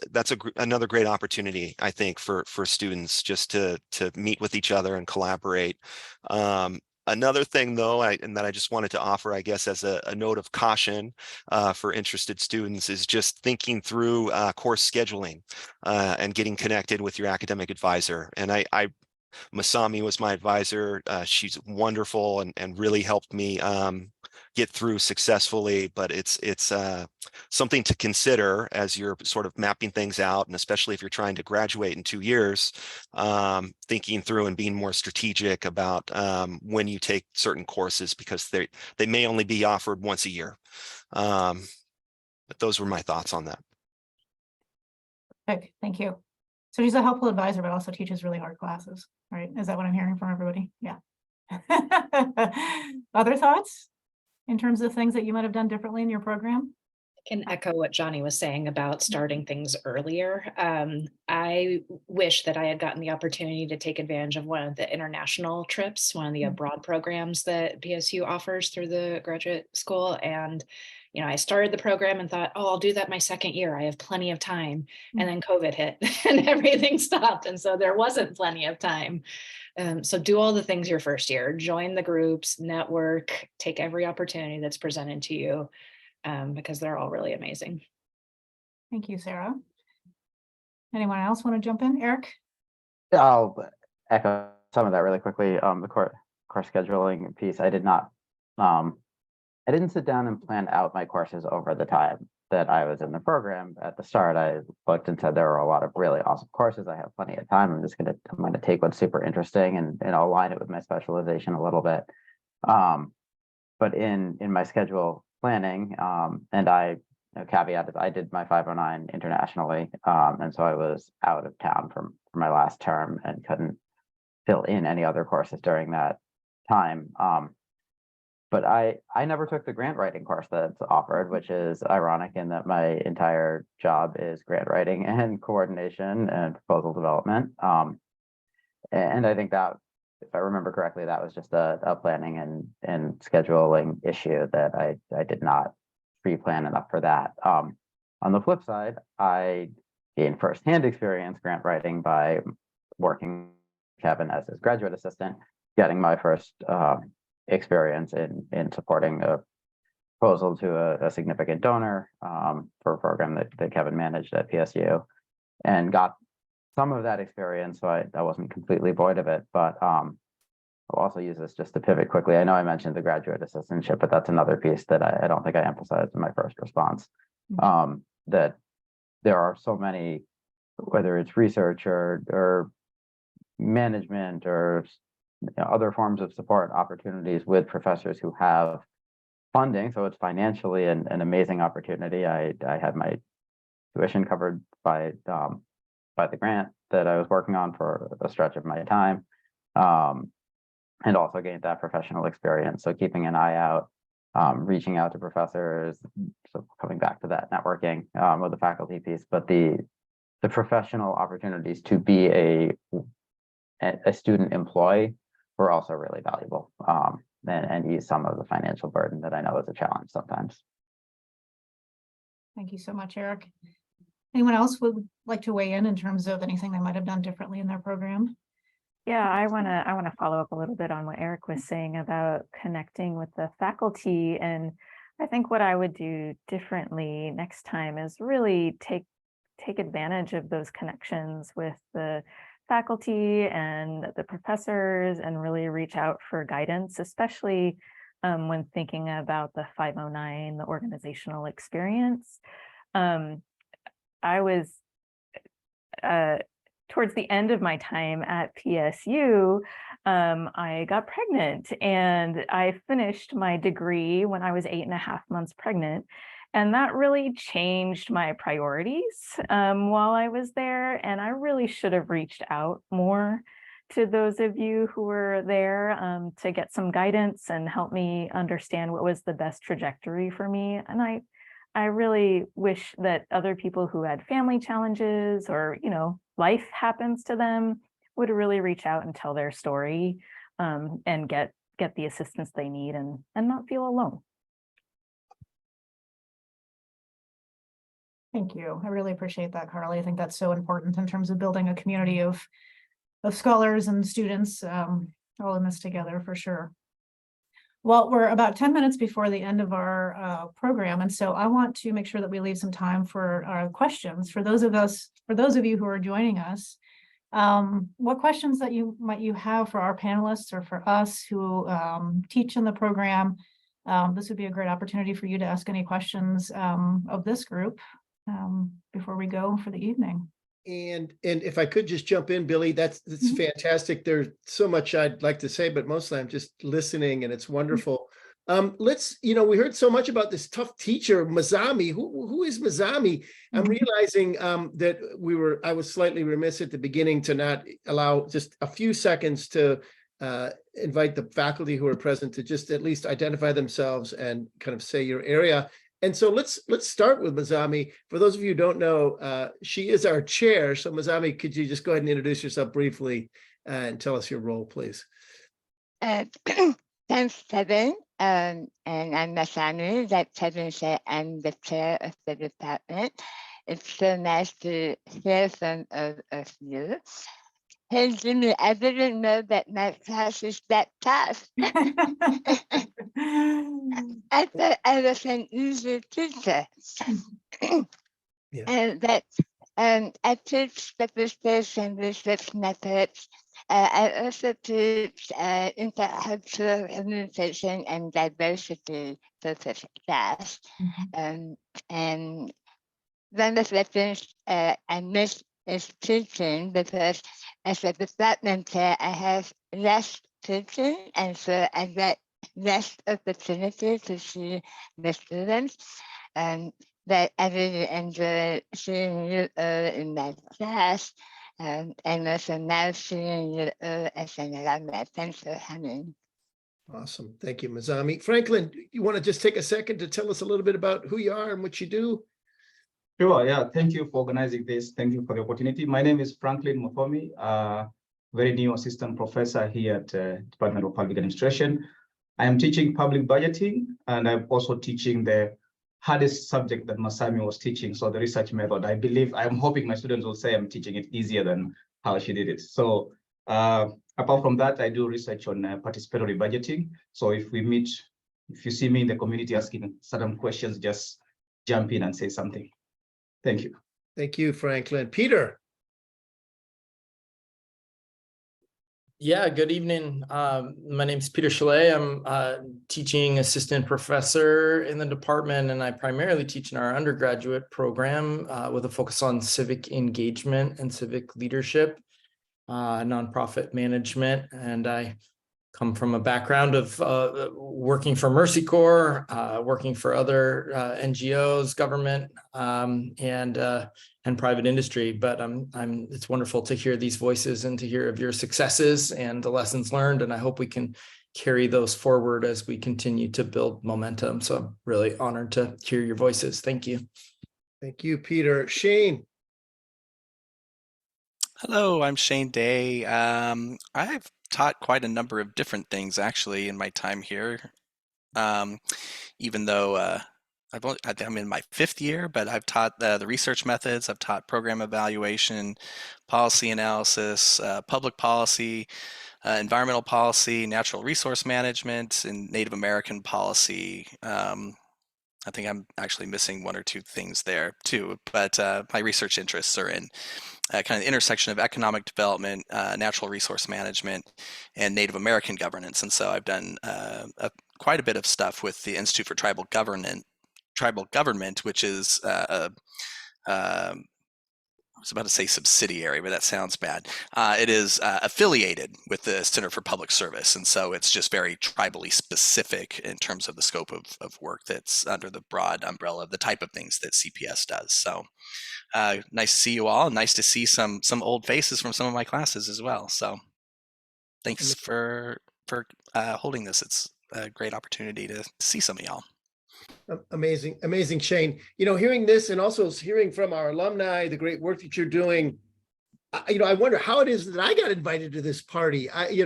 another great opportunity, I think, for students just to meet with each other and collaborate. Another thing though, and that I just wanted to offer, I guess, as a note of caution for interested students is just thinking through course scheduling and getting connected with your academic advisor. And Masami was my advisor. She's wonderful and really helped me get through successfully, but it's something to consider as you're sort of mapping things out, and especially if you're trying to graduate in 2 years, thinking through and being more strategic about when you take certain courses, because they may only be offered once a year. But those were my thoughts on that. Okay, thank you. So she's a helpful advisor, but also teaches really hard classes, right? Is that what I'm hearing from everybody? Yeah. Other thoughts in terms of things that you might have done differently in your program? I can echo what Johnny was saying about starting things earlier. I wish that I had gotten the opportunity to take advantage of one of the international trips, one of the abroad programs that PSU offers through the graduate school. And, you know, I started the program and thought, oh, I'll do that my second year. I have plenty of time. And then COVID hit and everything stopped. And so there wasn't plenty of time. So do all the things your first year, join the groups, network, take every opportunity that's presented to you. Because they're all really amazing. Thank you, Sarah. Anyone else want to jump in? Erik? I'll echo some of that really quickly. The course scheduling piece, I didn't sit down and plan out my courses over the time that I was in the program. At the start, I looked and said there were a lot of really awesome courses. I have plenty of time. I'm going to take what's super interesting and align it with my specialization a little bit. But in my schedule planning, and I caveated, I did my 509 internationally, and so I was out of town for my last term and couldn't fill in any other courses during that time. But I never took the grant writing course that's offered, which is ironic in that my entire job is grant writing and coordination and proposal development. And I think that, if I remember correctly, that was just a planning and scheduling issue that I did not pre-plan enough for that. On the flip side, I gained firsthand experience grant writing by working with Kevin as his graduate assistant, getting my first experience in supporting a proposal to a significant donor for a program that Kevin managed at PSU, and got some of that experience, so I wasn't completely void of it, but I'll also use this just to pivot quickly. I know I mentioned the graduate assistantship, but that's another piece that I don't think I emphasized in my first response, that there are so many, whether it's research or management or other forms of support opportunities with professors who have funding, so it's financially an amazing opportunity. I had my tuition covered by the grant that I was working on for a stretch of my time, and also gained that professional experience. So keeping an eye out, reaching out to professors, so coming back to that networking with the faculty piece, but the professional opportunities to be a student employee were also really valuable, and ease some of the financial burden that I know is a challenge sometimes. Thank you so much, Erik. Anyone else would like to weigh in terms of anything they might have done differently in their program? Yeah, I want to follow up a little bit on what Erik was saying about connecting with the faculty. And I think what I would do differently next time is really take advantage of those connections with the faculty and the professors, and really reach out for guidance, especially when thinking about the 509, the organizational experience. I was towards the end of my time at PSU, I got pregnant, and I finished my degree when I was 8.5 months pregnant. And that really changed my priorities while I was there. And I really should have reached out more to those of you who were there to get some guidance and help me understand what was the best trajectory for me. And I really wish that other people who had family challenges or, life happens to them would really reach out and tell their story and get the assistance they need and not feel alone. Thank you. I really appreciate that, Carly. I think that's so important in terms of building a community of scholars and students all in this together, for sure. Well, we're about 10 minutes before the end of our program, and so I want to make sure that we leave some time for questions for those of you who are joining us. What questions that you have for our panelists or for us who teach in the program? This would be a great opportunity for you to ask any questions of this group before we go for the evening. And if I could just jump in, Billie, that's fantastic. There's so much I'd like to say, but mostly I'm just listening, and it's wonderful. We heard so much about this tough teacher, Mazami. Who is Mazami? I'm realizing that I was slightly remiss at the beginning to not allow just a few seconds to invite the faculty who are present to just at least identify themselves and kind of say your area. And so let's start with Mazami. For those of you who don't know, she is our chair. So Mazami, could you just go ahead and introduce yourself briefly and tell us your role, please? Thanks, Kevin. And I'm Mazami. Like Kevin said, I'm the chair of the department. It's so nice to hear from all of you. Hey, Jimmy, I didn't know that my class is that tough. I thought I was an easy teacher. Yeah. And that I teach statistics and research methods. I also teach intercultural communication and diversity focused class. And one of the things I miss is teaching, because as a department chair, I have less teaching, and so I get less opportunity to see the students. But I really enjoy seeing you all in my class, and also now seeing you all as an alumni. Thanks for having. Awesome. Thank you, Mazami. Franklin, you want to just take a second to tell us a little bit about who you are and what you do? Sure, yeah. Thank you for organizing this. Thank you for the opportunity. My name is Franklin Muthomi, very new assistant professor here at Department of Public Administration. I am teaching public budgeting, and I'm also teaching the hardest subject that Mazami was teaching, so the research method. I'm hoping my students will say I'm teaching it easier than how she did it. So apart from that, I do research on participatory budgeting. So if you see me in the community asking certain questions, just jump in and say something. Thank you. Thank you, Franklin. Peter. Yeah, good evening. My name is Peter Chalet. I'm teaching assistant professor in the department, and I primarily teach in our undergraduate program with a focus on civic engagement and civic leadership, nonprofit management. And I come from a background of working for Mercy Corps, working for other NGOs, government, and private industry. But it's wonderful to hear these voices and to hear of your successes and the lessons learned. And I hope we can carry those forward as we continue to build momentum. So I'm really honored to hear your voices. Thank you. Thank you, Peter. Shane. Hello, I'm Shane Day. I've taught quite a number of different things actually in my time here. Even though I'm in my 5th year, but I've taught the research methods, I've taught program evaluation, policy analysis, public policy, environmental policy, natural resource management, and Native American policy. I think I'm actually missing 1 or 2 things there too, but my research interests are in kind of the intersection of economic development, natural resource management, and Native American governance. And so I've done quite a bit of stuff with the Institute for Tribal Government, which is I was about to say subsidiary, but that sounds bad. It is affiliated with the Center for Public Service. And so it's just very tribally specific in terms of the scope of work that's under the broad umbrella of the type of things that CPS does. So nice to see you all. Nice to see some old faces from some of my classes as well. So thanks for holding this. It's a great opportunity to see some of y'all. Amazing, Shane. Hearing this and also hearing from our alumni, the great work that you're doing, I wonder how it is that I got invited to this party. I'm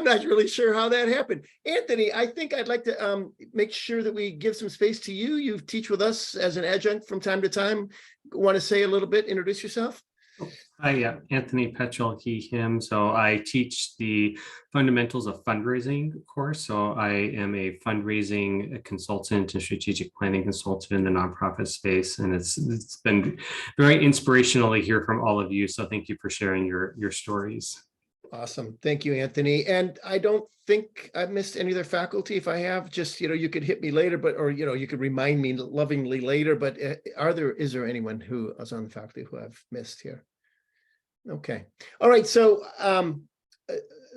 not really sure how that happened. Anthony, I think I'd like to make sure that we give some space to you. You teach with us as an adjunct from time to time. Want to say a little bit, introduce yourself? Hi, yeah, Anthony Petrel, he, him. So I teach the fundamentals of fundraising course. So I am a fundraising consultant and strategic planning consultant in the nonprofit space. And it's been very inspirational to hear from all of you. So thank you for sharing your stories. Awesome. Thank you, Anthony. And I don't think I've missed any of their faculty. If I have, just, you could hit me later, but, or, you could remind me lovingly later, but is there anyone who is on the faculty who I've missed here? Okay. All right. So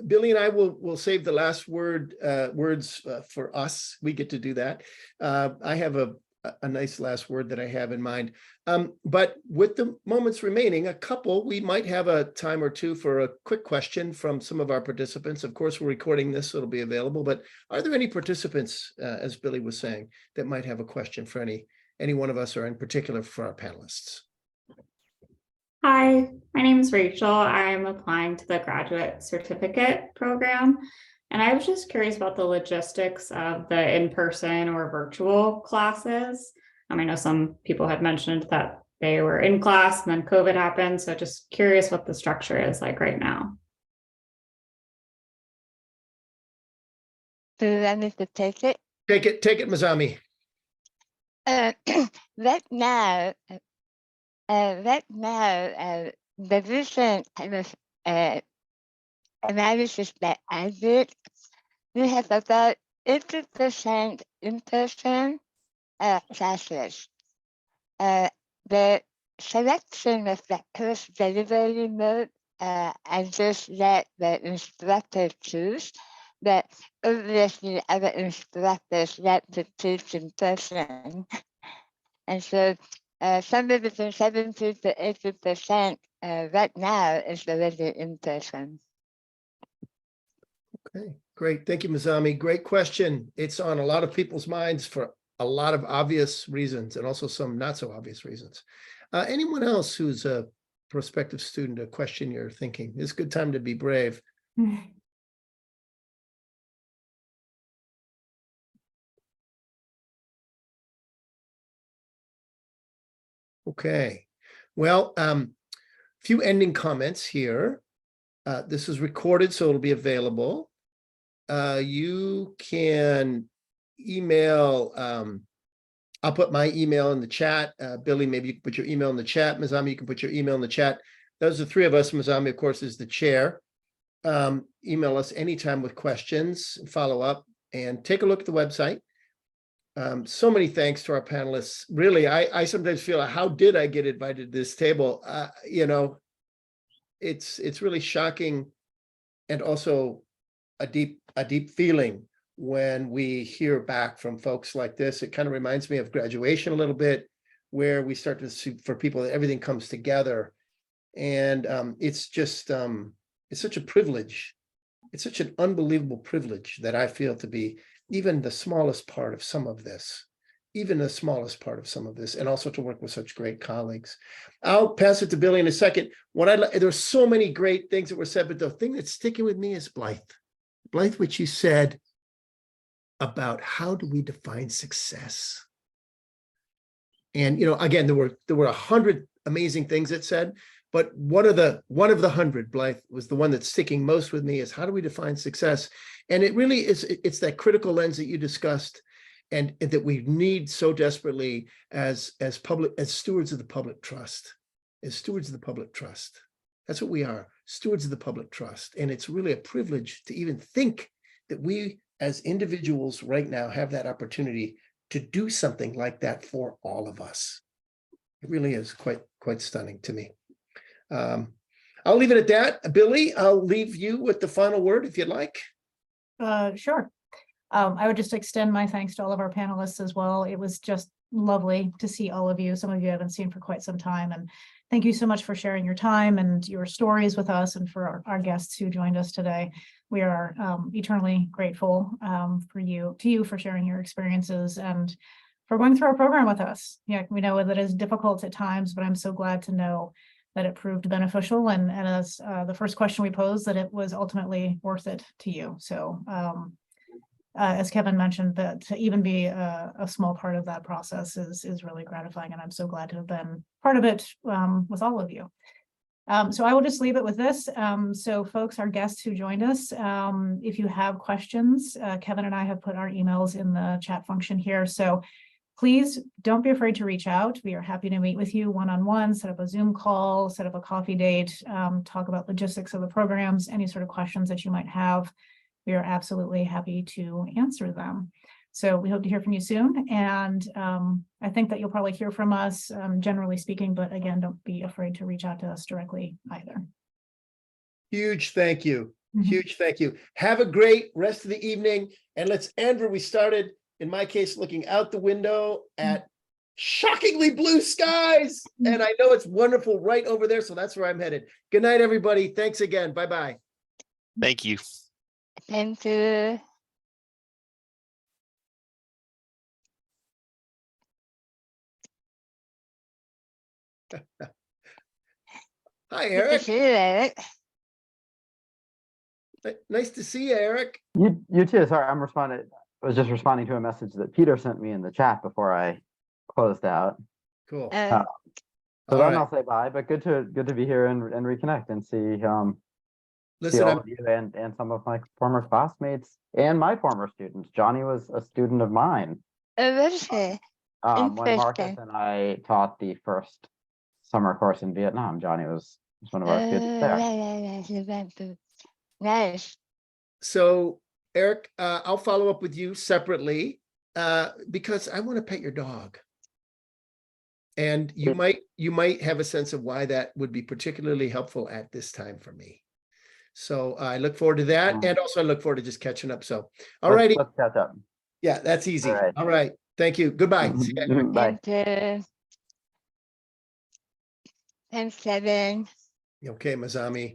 Billie and I will save the last words for us. We get to do that. I have a nice last word that I have in mind. But with the moments remaining, we might have a time or two for a quick question from some of our participants. Of course, we're recording this, so it'll be available. But are there any participants, as Billie was saying, that might have a question for any one of us, or in particular for our panelists? Hi, my name is Rachel. I'm applying to the graduate certificate program. And I was just curious about the logistics of the in-person or virtual classes. I know some people had mentioned that they were in class and then COVID happened. So just curious what the structure is like right now. Do you want me to take it? Take it, Mazami. Right now, the recent kind of analysis that I did, we have about 80% in-person classes. The selection of the course delivery mode, I just let the instructor choose, but obviously other instructors like to teach in person. And so somewhere between 70 to 80% right now is already in person. Okay, great. Thank you, Mazami. Great question. It's on a lot of people's minds for a lot of obvious reasons and also some not so obvious reasons. Anyone else who's a prospective student, a question you're thinking? It's a good time to be brave. Okay, well, few ending comments here. This is recorded, so it'll be available. You can email, I'll put my email in the chat. Billie, maybe you can put your email in the chat. Mazami, you can put your email in the chat. Those are the three of us. Mazami, of course, is the chair. Email us anytime with questions, follow up, and take a look at the website. So many thanks to our panelists. Really, I sometimes feel, how did I get invited to this table? It's really shocking, and also a deep feeling when we hear back from folks like this. It kind of reminds me of graduation a little bit, where we start to see for people that everything comes together. And it's just, it's such a privilege. It's such an unbelievable privilege that I feel to be even the smallest part of some of this, and also to work with such great colleagues. I'll pass it to Billie in a second. There's so many great things that were said, but the thing that's sticking with me is Blythe, which you said about how do we define success? And, again, there were 100 amazing things it said, but one of the 100, Blythe, was the one that's sticking most with me, is how do we define success? And it really is, it's that critical lens that you discussed, and that we need so desperately as stewards of the public trust. That's what we are, stewards of the public trust. And it's really a privilege to even think that we as individuals right now have that opportunity to do something like that for all of us. It really is quite stunning to me. I'll leave it at that. Billie, I'll leave you with the final word if you'd like. Sure. I would just extend my thanks to all of our panelists as well. It was just lovely to see all of you. Some of you I haven't seen for quite some time. And thank you so much for sharing your time and your stories with us, and for our guests who joined us today. We are eternally grateful to you for sharing your experiences and for going through our program with us. Yeah, we know that it's difficult at times, but I'm so glad to know that it proved beneficial. And as the first question we posed, that it was ultimately worth it to you. So as Kevin mentioned, that to even be a small part of that process is really gratifying. And I'm so glad to have been part of it with all of you. So I will just leave it with this. So folks, our guests who joined us, if you have questions, Kevin and I have put our emails in the chat function here. So please don't be afraid to reach out. We are happy to meet with you one-on-one, set up a Zoom call, set up a coffee date, talk about logistics of the programs, any sort of questions that you might have. We are absolutely happy to answer them. So we hope to hear from you soon. And I think that you'll probably hear from us, generally speaking, but again, don't be afraid to reach out to us directly either. Huge thank you. Huge thank you. Have a great rest of the evening. And let's end where we started. In my case, looking out the window at shockingly blue skies. And I know it's wonderful right over there. So that's where I'm headed. Good night, everybody. Thanks again. Bye-bye. Thank you. Thank you. Hi, Good to Erik. see you, Erik. Nice to see you, Erik. You too. Sorry, I was just responding to a message that Peter sent me in the chat before I closed out. Cool. So All then right. I'll say bye, but good to be here and reconnect and see Listen, all of you and some of my former classmates and my former students. Johnny was a student of mine. Interesting. When Marcus and I taught the first summer course in Vietnam, Johnny was one of our students there. Nice. So, Erik, I'll follow up with you separately because I want to pet your dog. And you might have a sense of why that would be particularly helpful at this time for me. So I look forward to that. And also I look forward to just catching up. So, all righty. Let's catch up. Yeah, that's easy. All right. Thank you. Goodbye. See you, Erik. Bye. Thanks, Kevin. Okay, Mazami.